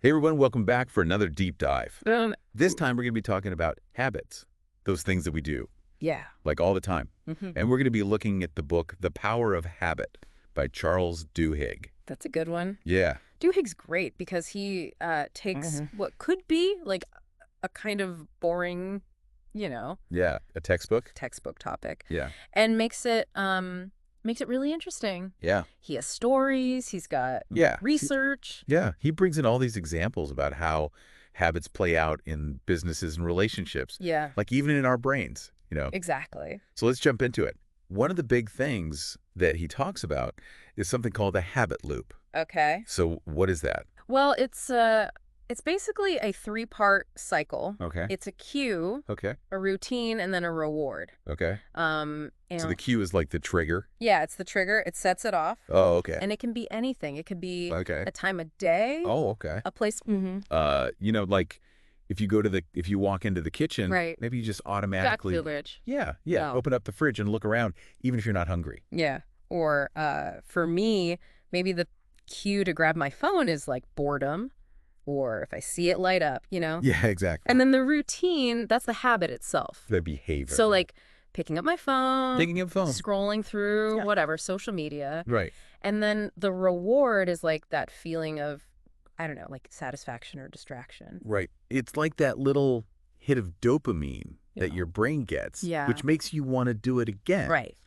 Hey everyone, welcome back for another deep dive. This time we're going to be talking about habits, those things that we do, Yeah. like all the time. Hmm. And we're going to be looking at the book, The Power of Habit by Charles Duhigg. That's a good one. Yeah. Duhigg's great because he takes what could be like a kind of boring, Yeah. A textbook? textbook topic Yeah. and makes it really interesting. Yeah. He has stories, he's got Yeah. research. Yeah. He brings in all these examples about how habits play out in businesses and relationships, Yeah, like even in our brains, exactly. So let's jump into it. One of the big things that he talks about is something called the habit loop. Okay. So what is that? Well, it's basically a three-part cycle. Okay. It's a cue, Okay. a routine, and then a reward. Okay. And So the cue is like the trigger. yeah, it's the trigger. It sets it off. Oh, okay. And it can be anything. It could be Okay. a time of day, Oh, okay. a place. Like if you walk into the kitchen, Right. maybe you just Back automatically, village. yeah, No. open up the fridge and look around, even if you're not hungry. Yeah. Or for me, maybe the cue to grab my phone is like boredom, or if I see it light up, Yeah, exactly. And then the routine, that's the habit itself. The behavior. So like picking up my phone, Thinking of phone. scrolling through Yeah. whatever, social media. Right. And then the reward is like that feeling of, I don't know, like satisfaction or distraction. Right. It's like that little hit of dopamine that Yeah. your brain gets, Yeah. which makes you want to do it again. Right.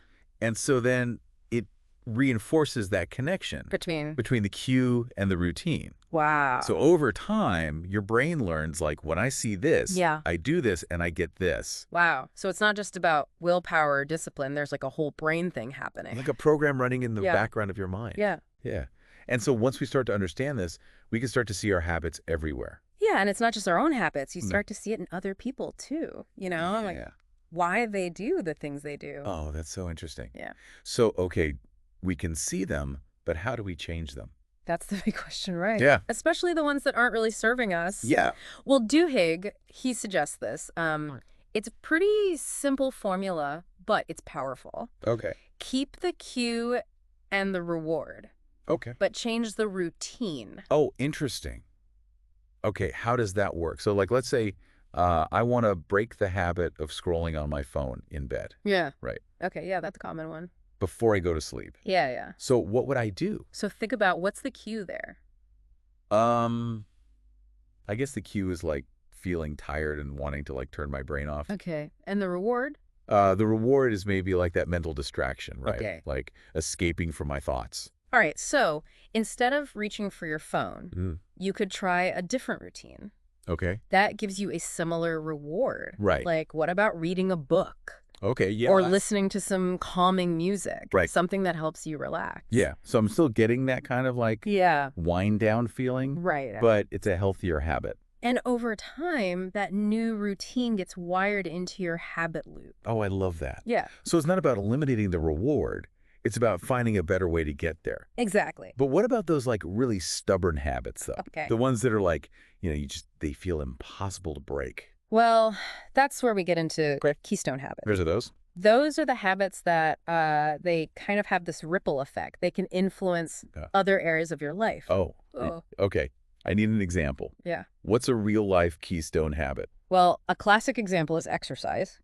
And so then it reinforces that connection between the cue and the routine. Wow. So over time, your brain learns, like, when I see this, Yeah. I do this and I get this. Wow. So it's not just about willpower or discipline. There's like a whole brain thing happening. Like a program running in the Yeah. background of your mind. Yeah. Yeah. And so once we start to understand this, we can start to see our habits everywhere. Yeah. And it's not just our own habits. You No. start to see it in other people too, like Yeah. why they do the things they do. Oh, that's so interesting. Yeah. So, okay, we can see them, but how do we change them? That's the big question, right? Yeah. Especially the ones that aren't really serving us. Yeah. Well, Duhigg, he suggests this. It's a pretty simple formula, but it's powerful. Okay. Keep the cue and the reward, Okay. but change the routine. Oh, interesting. Okay, how does that work? So, like, let's say I want to break the habit of scrolling on my phone in bed. Yeah. Right. Okay, yeah, that's a common one. Before I go to sleep. Yeah, yeah. So what would I do? So think about what's the cue there? I guess the cue is like feeling tired and wanting to like turn my brain off. Okay. And the reward? The reward is maybe like that mental distraction, right? Okay. Like escaping from my thoughts. All right, so instead of reaching for your phone, Mm. you could try a different routine. Okay. That gives you a similar reward. Right. Like, what about reading a book? Okay, yeah. Or listening to some calming music. Right. Something that helps you relax. Yeah. So I'm still getting that kind of like Yeah. wind down feeling, Right. but it's a healthier habit. And over time, that new routine gets wired into your habit loop. Oh, I love that. Yeah, So it's not about eliminating the reward. It's about finding a better way to get there. exactly. But what about those like really stubborn habits though? Okay. The ones that are like, they feel impossible to break. Well, that's where we get into keystone habits. There's those. Those are the habits that they kind of have this ripple effect. They can influence Yeah. other areas of your life. Oh, Oh. okay. I need an example. Yeah. What's a real life keystone habit? Well, a classic example is exercise.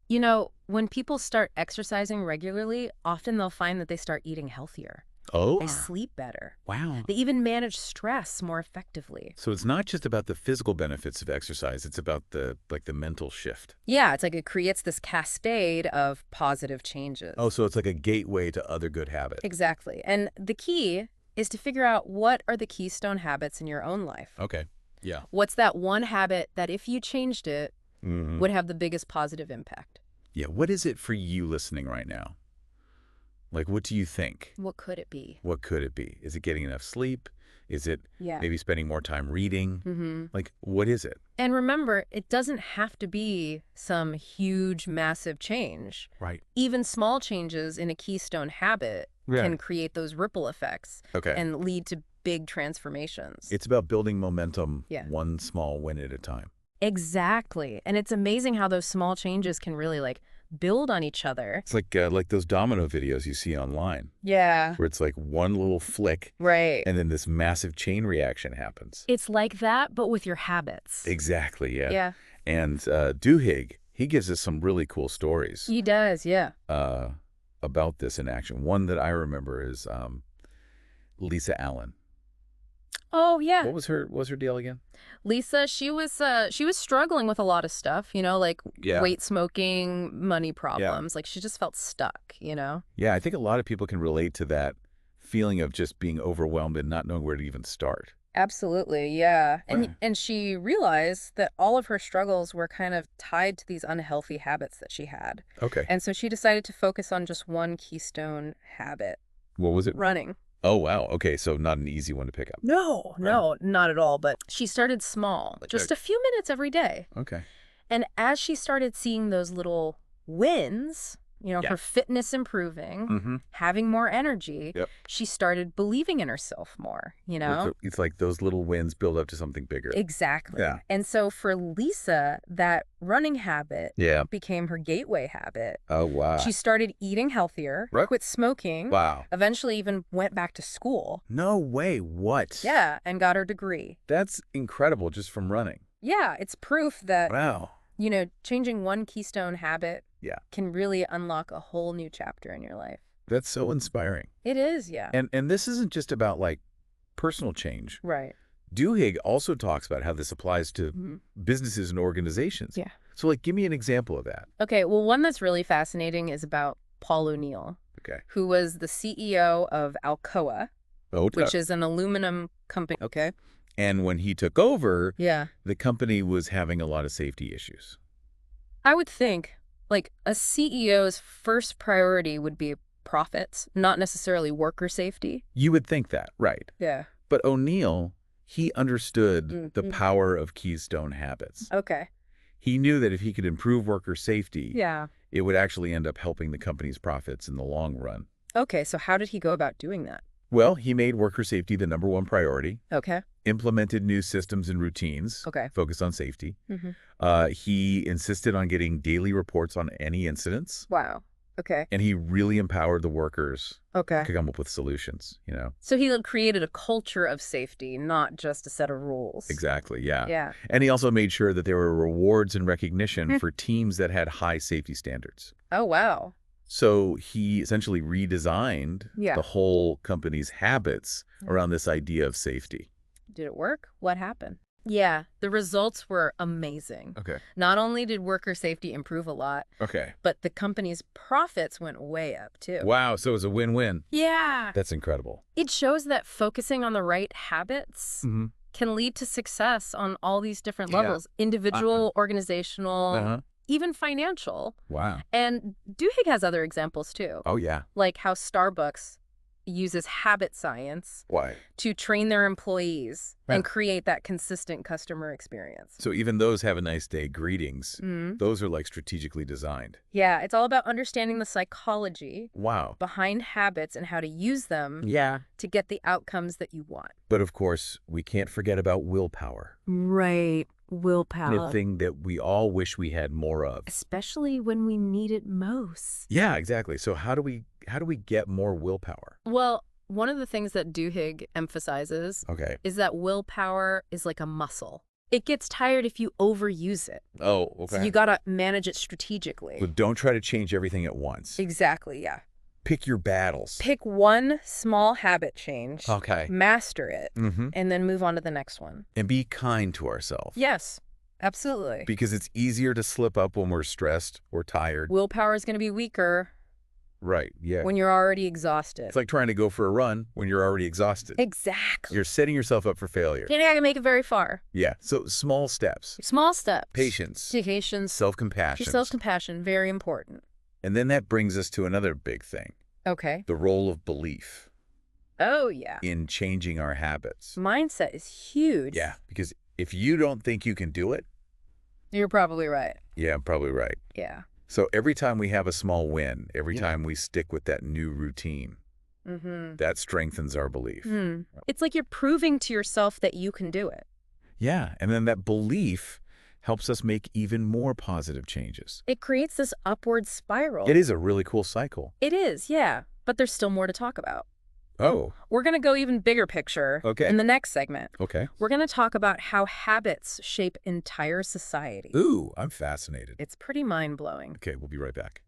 When people start exercising regularly, often they'll find that they start eating healthier. Oh, They sleep better. wow. They even manage stress more effectively. So it's not just about the physical benefits of exercise. It's about the mental shift. Yeah, it's like it creates this cascade of positive changes. Oh, so it's like a gateway to other good habits. Exactly. And the key is to figure out what are the keystone habits in your own life. Okay. Yeah. What's that one habit that if you changed it Mhm. would have the biggest positive impact? Yeah. What is it for you listening right now? Like, what do you think? What could it be? What could it be? Is it getting enough sleep? Is it Yeah. maybe spending more time reading? Mm-hmm. Like, what is it? And remember, it doesn't have to be some huge, massive change. Right. Even small changes in a keystone habit can create those ripple effects Okay. and lead to big transformations. It's about building momentum Yeah. one small win at a time. Exactly. And it's amazing how those small changes can really build on each other. It's like those domino videos you see online, Yeah. where it's like one little flick, Right. and then this massive chain reaction happens. It's like that, but with your habits. Exactly, yeah. Yeah. And Duhigg, he gives us some really cool stories He does, yeah. about this in action. One that I remember is Lisa Allen. Oh, yeah. What was her deal again? Lisa, she was struggling with a lot of stuff, like Yeah. weight smoking, money problems. Like she just felt stuck. Yeah, I think a lot of people can relate to that feeling of just being overwhelmed and not knowing where to even start. Absolutely, yeah. Right. And she realized that all of her struggles were kind of tied to these unhealthy habits that she had. Okay. And so she decided to focus on just one keystone habit, What was it? running. Oh, wow. Okay, so not an easy one to pick up. No, no, not at all. But she started small, just a few minutes every day. Okay. And as she started seeing those little wins, Yeah. her fitness improving, Mm-hmm. having more energy, Yep. she started believing in herself more, It's like those little wins build up to something bigger. Exactly. Yeah. And so for Lisa, that running habit Yeah. became her gateway habit. Oh, wow. She started eating healthier, Right. quit smoking, Wow. eventually even went back to school. No way. What? Yeah, and got her degree. That's incredible just from running. Yeah, it's proof that, Wow. changing one keystone habit Yeah. can really unlock a whole new chapter in your life. That's so inspiring. It is, yeah. And this isn't just about like personal change. Right. Duhigg also talks about how this applies to Mhm. businesses and organizations. Yeah. So like give me an example of that. Okay, well, one that's really fascinating is about Paul O'Neill, Okay. who was the CEO of Alcoa, Oh, which is an aluminum company. Okay. and when he took over, Yeah. the company was having a lot of safety issues. I would think, like, a CEO's first priority would be profits, not necessarily worker safety. You would think that, right? Yeah. But O'Neill, he understood the Mhm. power of keystone habits. Okay. He knew that if he could improve worker safety, Yeah. it would actually end up helping the company's profits in the long run. Okay, so how did he go about doing that? Well, he made worker safety the #1 priority, Okay. implemented new systems and routines, Okay. focused on safety. Mhm. He insisted on getting daily reports on any incidents, Wow. Okay. and he really empowered the workers Okay. to come up with solutions. So he created a culture of safety, not just a set of rules. Exactly, yeah. Yeah. And he also made sure that there were rewards and recognition for teams that had high safety standards. Oh, wow. So he essentially redesigned Yeah. the whole company's habits Yeah. around this idea of safety. Did it work? What happened? Yeah, the results were amazing. Okay. Not only did worker safety improve a lot, Okay. but the company's profits went way up, too. Wow, so it was a win-win. Yeah. That's incredible. It shows that focusing on the right habits Mm-hmm. can lead to success on all these different Yeah. levels, individual, organizational, Uh-huh. even financial. Wow. And Duhigg has other examples, too, Oh, yeah. like how Starbucks uses habit science Why? to train their employees Right. and create that consistent customer experience. So even those have a nice day greetings. Mhm. Those are like strategically designed. Yeah, it's all about understanding the psychology Wow. behind habits and how to use them Yeah. to get the outcomes that you want. But of course, we can't forget about willpower. Right. The thing that we all wish we had more of. Especially when we need it most. Yeah, exactly. So how do we get more willpower? Well, one of the things that Duhigg emphasizes Okay. is that willpower is like a muscle. It gets tired if you overuse it. Oh, okay. So you got to manage it strategically. But don't try to change everything at once. Exactly, yeah. Pick your battles. Pick one small habit change, Okay. master it, Mm-hmm. and then move on to the next one. And be kind to ourselves. Yes, absolutely. Because it's easier to slip up when we're stressed or tired. Willpower is going to be weaker Right, yeah. when you're already exhausted. It's like trying to go for a run when you're already exhausted. Exactly. You're setting yourself up for failure. You're not going to make it very far. Yeah, so small steps. Small steps. Patience. Patience. Self-compassion. Self-compassion, very important. And then that brings us to another big thing. Okay. The role of belief Oh, yeah. in changing our habits. Mindset is huge. Yeah, because if you don't think you can do it, You're probably right. yeah, I'm probably right. Yeah. So every time we have a small win, every Yeah. time we stick with that new routine, Mm-hmm. that strengthens our belief. It's like you're proving to yourself that you can do it. Yeah, and then that belief helps us make even more positive changes. It creates this upward It spiral. is a really cool cycle. It is, yeah, but there's still more to talk about. Oh, We're going to go even bigger picture okay. in the next segment. Okay. We're going to talk about how habits shape entire society. Ooh, I'm fascinated. It's pretty mind-blowing. Okay, we'll be right back.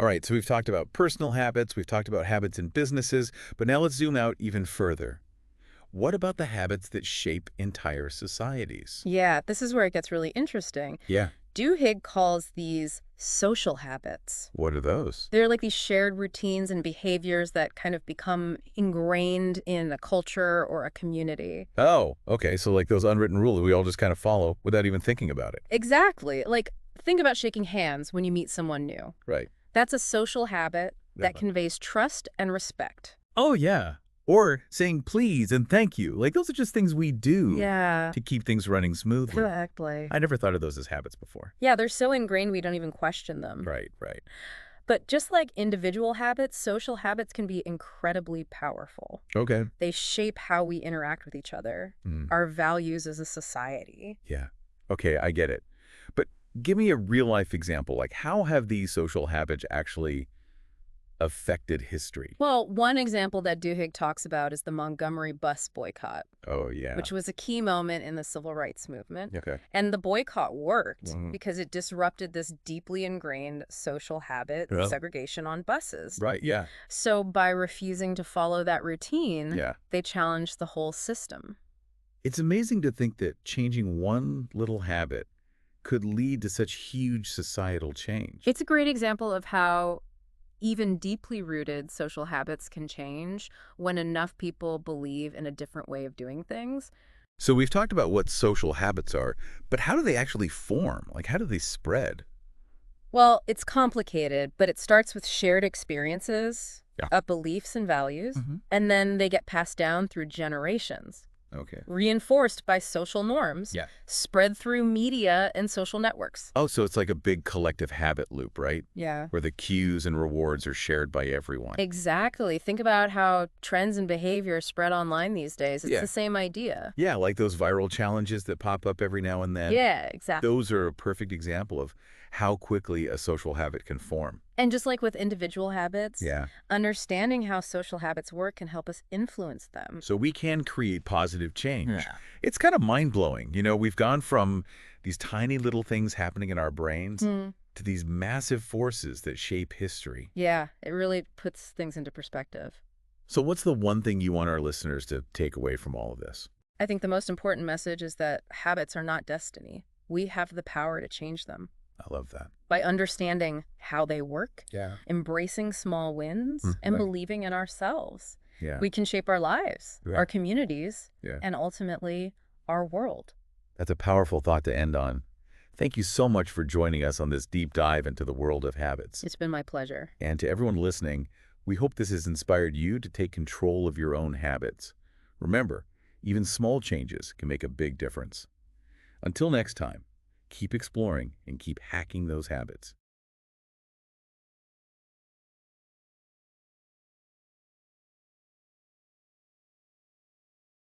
All right, so we've talked about personal habits, we've talked about habits in businesses, but now let's zoom out even further. What about the habits that shape entire societies? Yeah, this is where it gets really interesting. Yeah. Duhigg calls these social habits. What are those? They're like these shared routines and behaviors that kind of become ingrained in a culture or a community. Oh, okay, so like those unwritten rules we all just kind of follow without even thinking about it. Exactly. Like, think about shaking hands when you meet someone new. Right. That's a social habit that Yeah. conveys trust and respect. Oh, yeah. Or saying please and thank you. Like those are just things we do Yeah, to keep things running smoothly. exactly. I never thought of those as habits before. Yeah, they're so ingrained we don't even question them. Right, right. But just like individual habits, social habits can be incredibly powerful. Okay. They shape how we interact with each other, Mm, our values as a society. yeah. Okay, I get it. But give me a real-life example. Like how have these social habits actually affected history? Well, one example that Duhigg talks about is the Montgomery bus boycott, Oh, yeah. which was a key moment in the civil rights movement. Okay. And the boycott worked Mhm. because it disrupted this deeply ingrained social habit, Yeah. segregation on buses. Right, yeah. So by refusing to follow that routine, Yeah. they challenged the whole system. It's amazing to think that changing one little habit could lead to such huge societal change. It's a great example of how even deeply rooted social habits can change when enough people believe in a different way of doing things. So we've talked about what social habits are, but how do they actually form? Like how do they spread? Well, it's complicated, but it starts with shared experiences, Yeah. beliefs and values, Mhm. and then they get passed down through generations, Okay. reinforced by social norms, Yeah. spread through media and social networks. Oh, so it's like a big collective habit loop, right? Yeah. Where the cues and rewards are shared by everyone. Exactly. Think about how trends and behavior spread online these days. It's Yeah. the same idea. Yeah, like those viral challenges that pop up every now and then. Yeah, exactly. Those are a perfect example of how quickly a social habit can form. And just like with individual habits, Yeah. understanding how social habits work can help us influence them. So we can create positive change. Yeah. It's kind of mind-blowing. You know, we've gone from these tiny little things happening in our brains Hmm. to these massive forces that shape history. Yeah, it really puts things into perspective. So what's the one thing you want our listeners to take away from all of this? I think the most important message is that habits are not destiny. We have the power to change them. I love that. By understanding how they work, Yeah. embracing small wins, Mm, and right. believing in ourselves, Yeah. we can shape our lives, Yeah. our communities, Yeah. and ultimately our world. That's a powerful thought to end on. Thank you so much for joining us on this deep dive into the world of habits. It's been my pleasure. And to everyone listening, we hope this has inspired you to take control of your own habits. Remember, even small changes can make a big difference. Until next time, keep exploring and keep hacking those habits.